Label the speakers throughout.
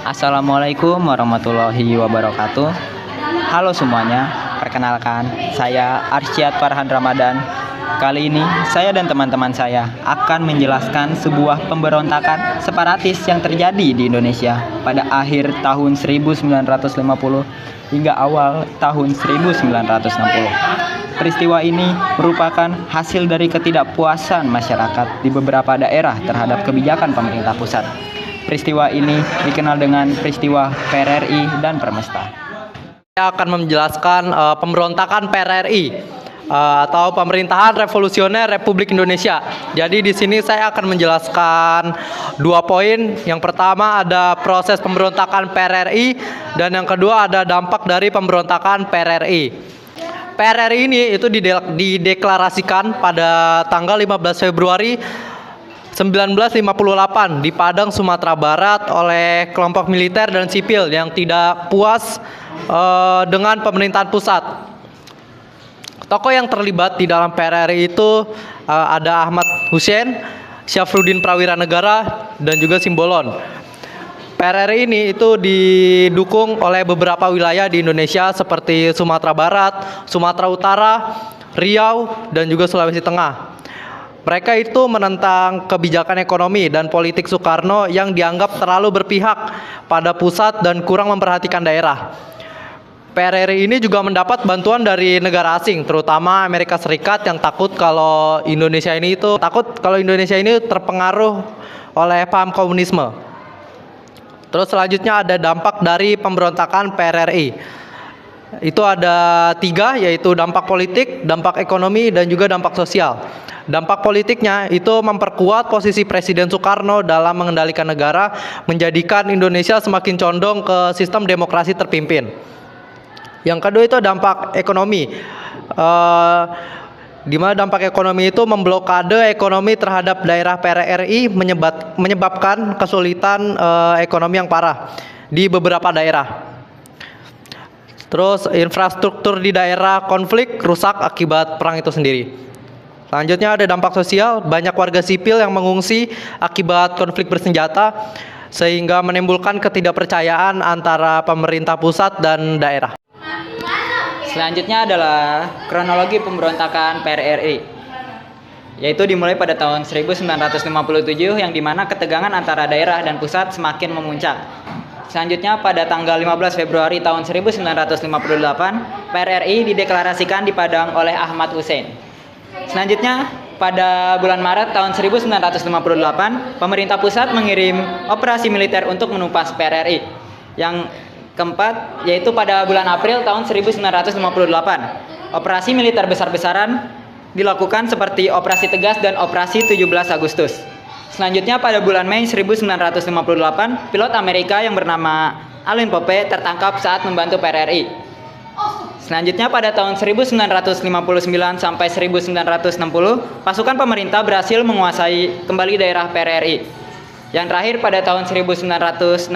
Speaker 1: Assalamualaikum warahmatullahi wabarakatuh. Halo semuanya, perkenalkan saya Arsyad Farhan Ramadan. Kali ini saya dan teman-teman saya akan menjelaskan sebuah pemberontakan separatis yang terjadi di Indonesia pada akhir tahun 1950 hingga awal tahun 1960. Peristiwa ini merupakan hasil dari ketidakpuasan masyarakat di beberapa daerah terhadap kebijakan pemerintah pusat. Peristiwa ini dikenal dengan peristiwa PRRI dan Permesta.
Speaker 2: Saya akan menjelaskan pemberontakan PRRI atau Pemerintahan Revolusioner Republik Indonesia. Jadi di sini saya akan menjelaskan 2 poin. Yang pertama ada proses pemberontakan PRRI dan yang kedua ada dampak dari pemberontakan PRRI. PRRI ini itu dideklarasikan pada tanggal 15 Februari 1958 di Padang, Sumatera Barat oleh kelompok militer dan sipil yang tidak puas dengan pemerintahan pusat. Tokoh yang terlibat di dalam PRRI itu ada Ahmad Hussein, Syafruddin Prawira Negara, dan juga Simbolon. PRRI ini itu didukung oleh beberapa wilayah di Indonesia seperti Sumatera Barat, Sumatera Utara, Riau, dan juga Sulawesi Tengah. Mereka itu menentang kebijakan ekonomi dan politik Soekarno yang dianggap terlalu berpihak pada pusat dan kurang memperhatikan daerah. PRRI ini juga mendapat bantuan dari negara asing, terutama Amerika Serikat yang takut kalau Indonesia ini terpengaruh oleh paham komunisme. Terus selanjutnya ada dampak dari pemberontakan PRRI. Itu ada 3, yaitu dampak politik, dampak ekonomi, dan juga dampak sosial. Dampak politiknya itu memperkuat posisi Presiden Soekarno dalam mengendalikan negara, menjadikan Indonesia semakin condong ke sistem demokrasi terpimpin. Yang kedua itu dampak ekonomi, di mana dampak ekonomi itu memblokade ekonomi terhadap daerah PRRI, menyebabkan kesulitan ekonomi yang parah di beberapa daerah. Terus infrastruktur di daerah konflik rusak akibat perang itu sendiri. Selanjutnya ada dampak sosial, banyak warga sipil yang mengungsi akibat konflik bersenjata sehingga menimbulkan ketidakpercayaan antara pemerintah pusat dan daerah.
Speaker 1: Selanjutnya adalah kronologi pemberontakan PRRI, yaitu dimulai pada tahun 1957 yang dimana ketegangan antara daerah dan pusat semakin memuncak. Selanjutnya pada tanggal 15 Februari tahun 1958, PRRI dideklarasikan di Padang oleh Ahmad Hussein. Selanjutnya pada bulan Maret tahun 1958, pemerintah pusat mengirim operasi militer untuk menumpas PRRI. Yang keempat yaitu pada bulan April tahun 1958, operasi militer besar-besaran dilakukan seperti Operasi Tegas dan Operasi 17 Agustus. Selanjutnya pada bulan Mei 1958, pilot Amerika yang bernama Alain Pope tertangkap saat membantu PRRI. Selanjutnya pada tahun 1959 sampai 1960, pasukan pemerintah berhasil menguasai kembali daerah PRRI. Yang terakhir pada tahun 1961,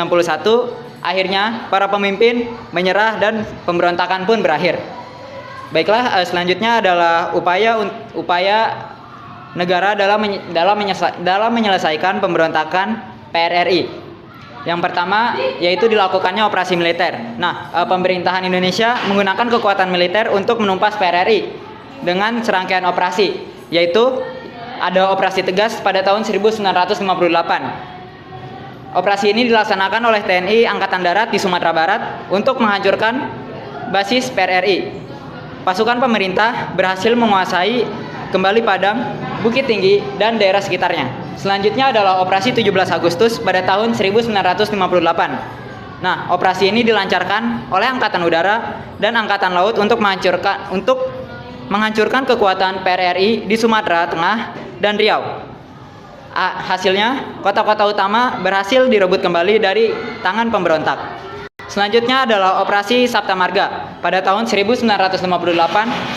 Speaker 1: akhirnya para pemimpin menyerah dan pemberontakan pun berakhir. Baiklah, selanjutnya adalah upaya negara dalam menyelesaikan pemberontakan PRRI. Yang pertama yaitu dilakukannya operasi militer. Pemerintahan Indonesia menggunakan kekuatan militer untuk menumpas PRRI dengan serangkaian operasi, yaitu ada Operasi Tegas pada tahun 1958. Operasi ini dilaksanakan oleh TNI Angkatan Darat di Sumatera Barat untuk menghancurkan basis PRRI. Pasukan pemerintah berhasil menguasai kembali Padang, Bukit Tinggi, dan daerah sekitarnya. Selanjutnya adalah Operasi 17 Agustus pada tahun 1958. Operasi ini dilancarkan oleh Angkatan Udara dan Angkatan Laut untuk menghancurkan kekuatan PRRI di Sumatera Tengah dan Riau. Hasilnya, kota-kota utama berhasil direbut kembali dari tangan pemberontak. Selanjutnya adalah Operasi Sapta Marga pada tahun 1958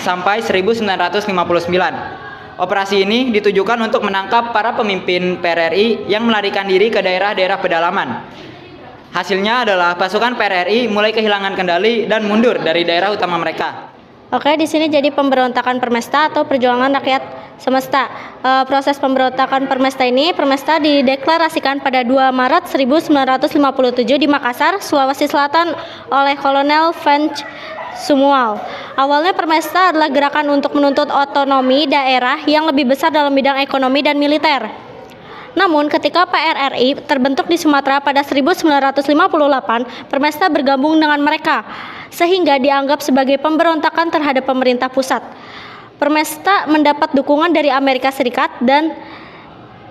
Speaker 1: sampai 1959. Operasi ini ditujukan untuk menangkap para pemimpin PRRI yang melarikan diri ke daerah-daerah pedalaman. Hasilnya adalah pasukan PRRI mulai kehilangan kendali dan mundur dari daerah utama mereka.
Speaker 3: Oke, di sini jadi pemberontakan Permesta atau perjuangan rakyat semesta. Proses pemberontakan Permesta ini, Permesta dideklarasikan pada 2 Maret 1957 di Makassar, Sulawesi Selatan oleh Kolonel Van Sumual. Awalnya Permesta adalah gerakan untuk menuntut otonomi daerah yang lebih besar dalam bidang ekonomi dan militer. Namun ketika PRRI terbentuk di Sumatera pada 1958, Permesta bergabung dengan mereka, sehingga dianggap sebagai pemberontakan terhadap pemerintah pusat. Permesta mendapat dukungan dari Amerika Serikat dan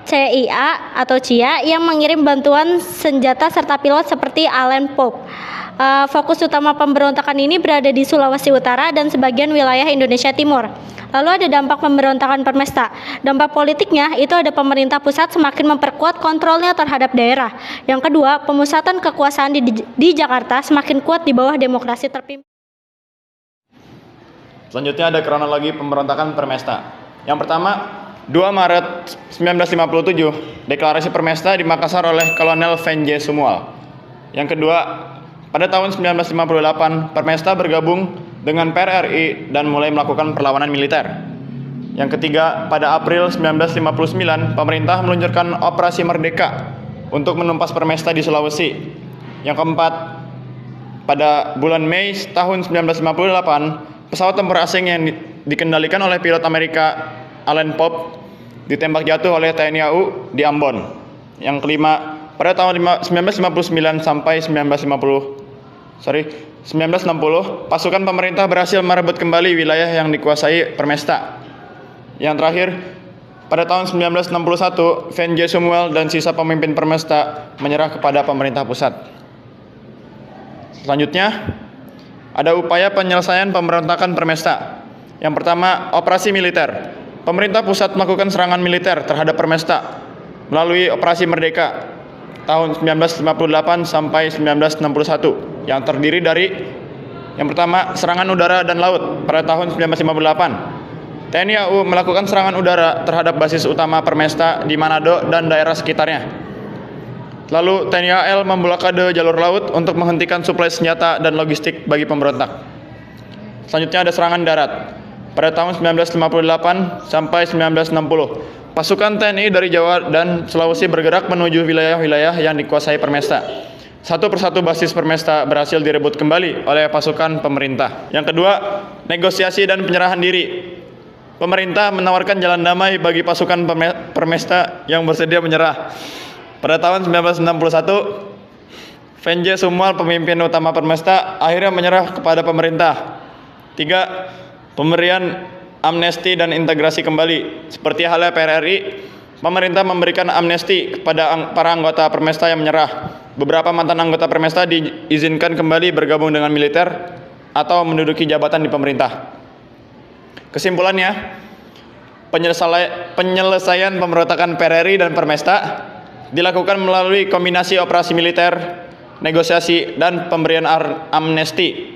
Speaker 3: CIA atau CIA yang mengirim bantuan senjata serta pilot seperti Allen Pope. Fokus utama pemberontakan ini berada di Sulawesi Utara dan sebagian wilayah Indonesia Timur. Lalu ada dampak pemberontakan Permesta. Dampak politiknya itu ada pemerintah pusat semakin memperkuat kontrolnya terhadap daerah. Yang kedua, pemusatan kekuasaan di Jakarta semakin kuat di bawah demokrasi terpimpin.
Speaker 4: Selanjutnya ada kronologi pemberontakan Permesta. Yang pertama, 2 Maret 1957, deklarasi Permesta di Makassar oleh Kolonel Van Sumual. Yang kedua, pada tahun 1958, Permesta bergabung dengan PRRI dan mulai melakukan perlawanan militer. Yang ketiga, pada April 1959, pemerintah meluncurkan Operasi Merdeka untuk menumpas Permesta di Sulawesi. Yang keempat, pada bulan Mei tahun 1958, pesawat tempur asing yang dikendalikan oleh pilot Amerika Allen Pope ditembak jatuh oleh TNI AU di Ambon. Yang kelima, pada tahun 1959 sampai 1960, pasukan pemerintah berhasil merebut kembali wilayah yang dikuasai Permesta. Yang terakhir, pada tahun 1961, Van Sumual dan sisa pemimpin Permesta menyerah kepada pemerintah pusat. Selanjutnya, ada upaya penyelesaian pemberontakan Permesta. Yang pertama, operasi militer. Pemerintah pusat melakukan serangan militer terhadap Permesta melalui Operasi Merdeka tahun 1958 sampai 1961 yang terdiri dari yang pertama, serangan udara dan laut pada tahun 1958. TNI AU melakukan serangan udara terhadap basis utama Permesta di Manado dan daerah sekitarnya. Lalu TNI AL memblokade jalur laut untuk menghentikan suplai senjata dan logistik bagi pemberontak. Selanjutnya ada serangan darat. Pada tahun 1958 sampai 1960, pasukan TNI dari Jawa dan Sulawesi bergerak menuju wilayah-wilayah yang dikuasai Permesta. Satu persatu basis Permesta berhasil direbut kembali oleh pasukan pemerintah. Yang kedua, negosiasi dan penyerahan diri. Pemerintah menawarkan jalan damai bagi pasukan Permesta yang bersedia menyerah. Pada tahun 1961, Van Sumual, pemimpin utama Permesta, akhirnya menyerah kepada pemerintah. 3. Pemberian amnesti dan integrasi kembali. Seperti halnya PRRI, pemerintah memberikan amnesti kepada para anggota Permesta yang menyerah. Beberapa mantan anggota Permesta diizinkan kembali bergabung dengan militer atau menduduki jabatan di pemerintah. Kesimpulannya, penyelesaian pemberontakan PRRI dan Permesta dilakukan melalui kombinasi operasi militer, negosiasi, dan pemberian amnesti.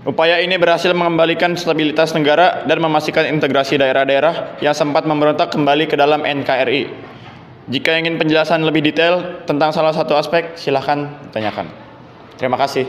Speaker 4: Upaya ini berhasil mengembalikan stabilitas negara dan memastikan integrasi daerah-daerah yang sempat memberontak kembali ke dalam NKRI. Jika ingin penjelasan lebih detail tentang salah satu aspek, silakan tanyakan. Terima kasih.